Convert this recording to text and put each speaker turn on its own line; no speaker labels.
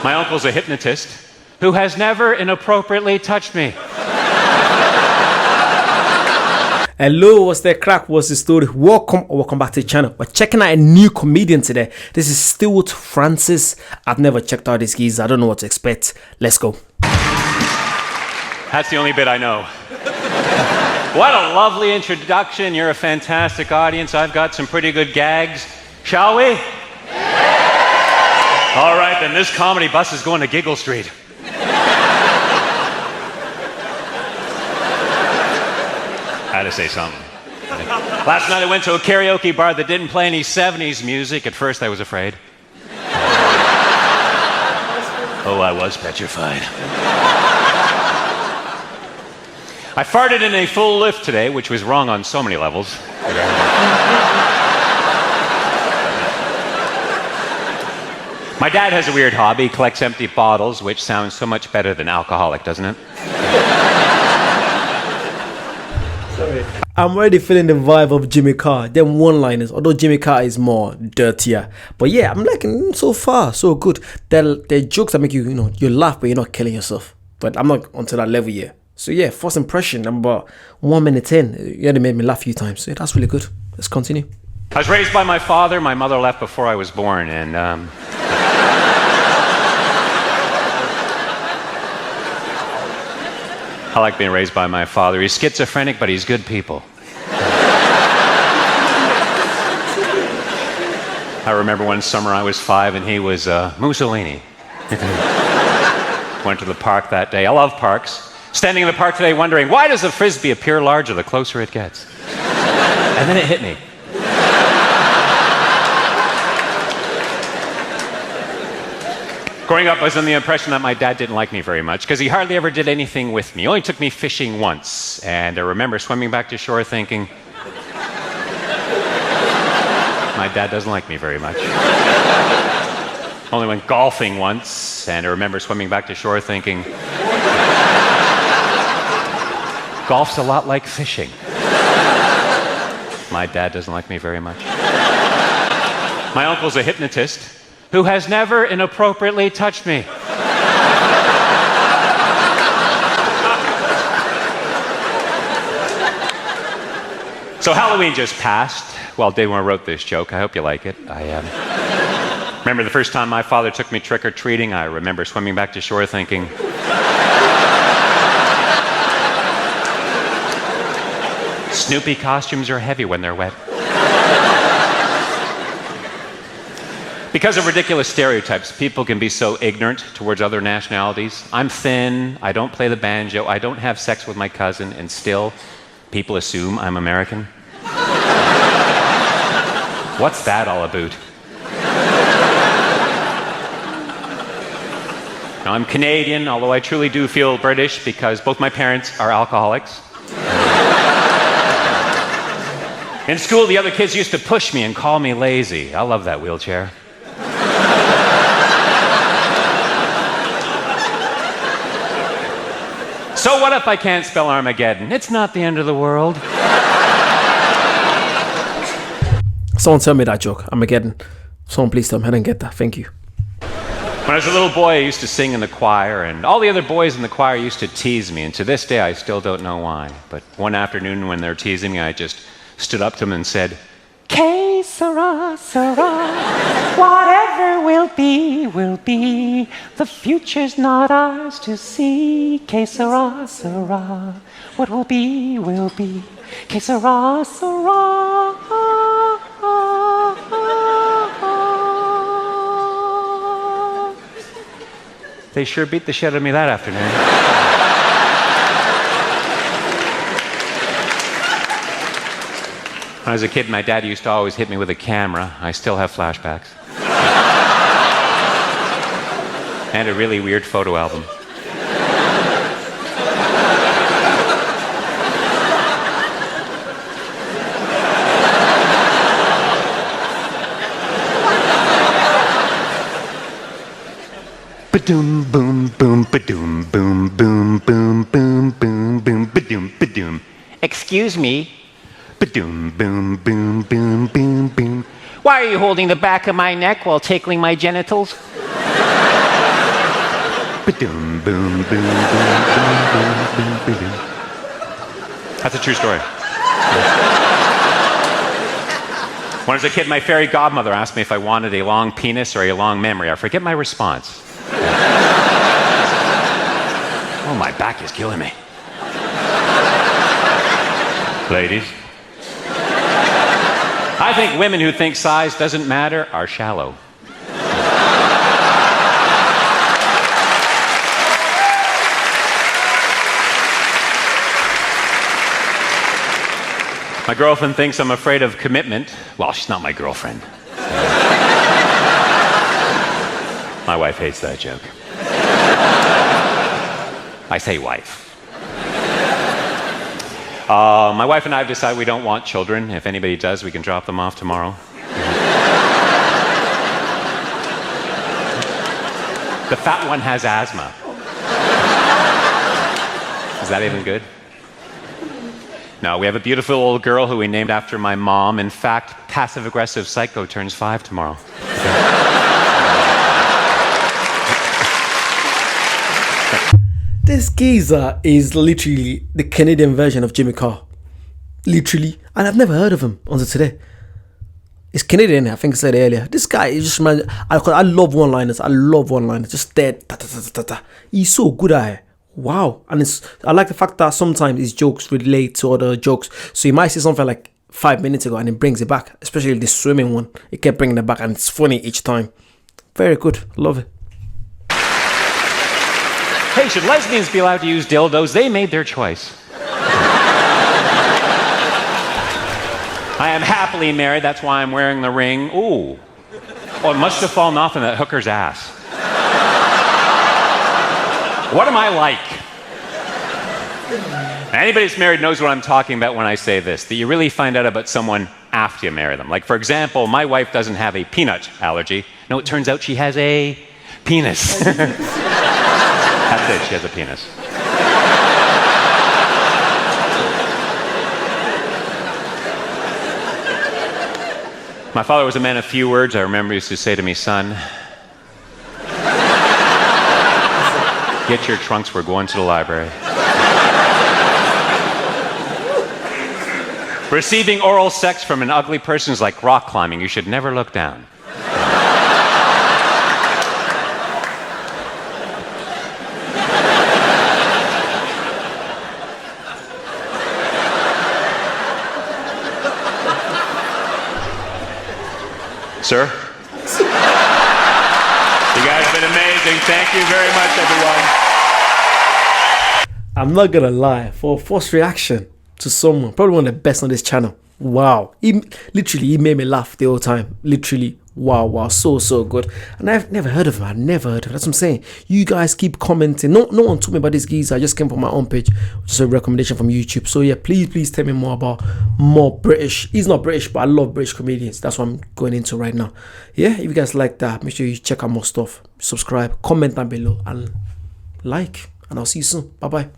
My uncle's a hypnotist who has never inappropriately touched me.
Hello, what's the crack? What's the story? Welcome back to the channel. We're checking out a new comedian today. This is Stewart Francis. I've never checked out his geese. I don't know what to expect. Let's go.
That's the only bit I know. What a lovely introduction. You're a fantastic audience. I've got some pretty good gags. Shall we? All right, then this comedy bus is going to Giggle Street. I had to say something. Last night I went to a karaoke bar that didn't play any 70s music. At first I was afraid. Oh, I was petrified. I farted in a full lift today, which was wrong on so many levels. My dad has a weird hobby. He collects empty bottles, which sounds so much better than alcoholic, doesn't it?
Sorry. I'm already feeling the vibe of Jimmy Carr. Them one-liners, although Jimmy Carr is more dirtier. But yeah, I'm liking so far, so good. They're jokes that make you, you laugh, but you're not killing yourself. But I'm not onto that level yet. So yeah, first impression, I'm about 1 minute in. You already made me laugh a few times. Yeah, that's really good. Let's continue.
I was raised by my father. My mother left before I was born, and I like being raised by my father. He's schizophrenic, but he's good people. I remember one summer I was 5 and he was Mussolini. Went to the park that day. I love parks. Standing in the park today wondering, why does the frisbee appear larger the closer it gets? And then it hit me. Growing up, I was under the impression that my dad didn't like me very much because he hardly ever did anything with me. He only took me fishing once. And I remember swimming back to shore thinking, my dad doesn't like me very much. Only went golfing once, and I remember swimming back to shore thinking, golf's a lot like fishing. My dad doesn't like me very much. My uncle's a hypnotist who has never inappropriately touched me. So Halloween just passed. Well, day when I wrote this joke, I hope you like it. I remember the first time my father took me trick-or-treating. I remember swimming back to shore thinking, Snoopy costumes are heavy when they're wet. Because of ridiculous stereotypes, people can be so ignorant towards other nationalities. I'm thin, I don't play the banjo, I don't have sex with my cousin, and still, people assume I'm American. What's that all about? Now, I'm Canadian, although I truly do feel British because both my parents are alcoholics. In school, the other kids used to push me and call me lazy. I love that wheelchair. So what if I can't spell Armageddon? It's not the end of the world.
Someone tell me that joke. Armageddon. Someone please tell me. I didn't get that. Thank you.
When I was a little boy, I used to sing in the choir, and all the other boys in the choir used to tease me, and to this day, I still don't know why. But one afternoon when they're teasing me, I just stood up to them and said, Que sera, sera, whatever will be, will be. The future's not ours to see. Que sera, sera, what will be, will be. Que sera, sera. They sure beat the shit out of me that afternoon. When I was a kid, my dad used to always hit me with a camera. I still have flashbacks. And a really weird photo album. Ba-doom, boom, boom, ba-doom, boom, boom, boom, boom, boom, boom, ba-doom, ba-doom. Excuse me. Ba-doom, boom, boom, boom, boom, boom. Why are you holding the back of my neck while tickling my genitals? Ba-doom, boom, boom, boom, boom, boom, boom, boom. That's a true story. When I was a kid, my fairy godmother asked me if I wanted a long penis or a long memory. I forget my response. Oh, my back is killing me. Ladies. I think women who think size doesn't matter are shallow. My girlfriend thinks I'm afraid of commitment. Well, she's not my girlfriend. My wife hates that joke. I say wife. My wife and I have decided we don't want children. If anybody does, we can drop them off tomorrow. The fat one has asthma. Is that even good? No, we have a beautiful old girl who we named after my mom. In fact, passive-aggressive psycho turns 5 tomorrow.
This geezer is literally the Canadian version of Jimmy Carr. Literally. And I've never heard of him until today. It's Canadian, I think I said earlier. This guy is just, man, I love one-liners. I love one-liners. Just dead. He's so good at it. Wow. And I like the fact that sometimes his jokes relate to other jokes. So you might see something like 5 minutes ago and it brings it back. Especially the swimming one. It kept bringing it back and it's funny each time. Very good. Love it.
Hey, should lesbians be allowed to use dildos? They made their choice. I am happily married. That's why I'm wearing the ring. Ooh. Oh, it must have fallen off in that hooker's ass. What am I like? Anybody that's married knows what I'm talking about when I say this, that you really find out about someone after you marry them. Like, for example, my wife doesn't have a peanut allergy. No, it turns out she has a penis. That's it, she has a penis. My father was a man of few words. I remember he used to say to me, son, get your trunks, we're going to the library. Receiving oral sex from an ugly person is like rock climbing. You should never look down. Sir? You guys have been amazing. Thank you very much, everyone.
I'm not gonna lie, for a first reaction to someone, probably one of the best on this channel. Wow. He made me laugh the whole time. Literally. Wow. So good. And I've never heard of him. That's what I'm saying. You guys keep commenting. No one told me about this geezer. I just came from my own page, which is a recommendation from YouTube. So yeah, please tell me more about more British. He's not British, but I love British comedians. That's what I'm going into right now. Yeah, if you guys like that, make sure you check out more stuff. Subscribe, comment down below, and like. And I'll see you soon. Bye-bye.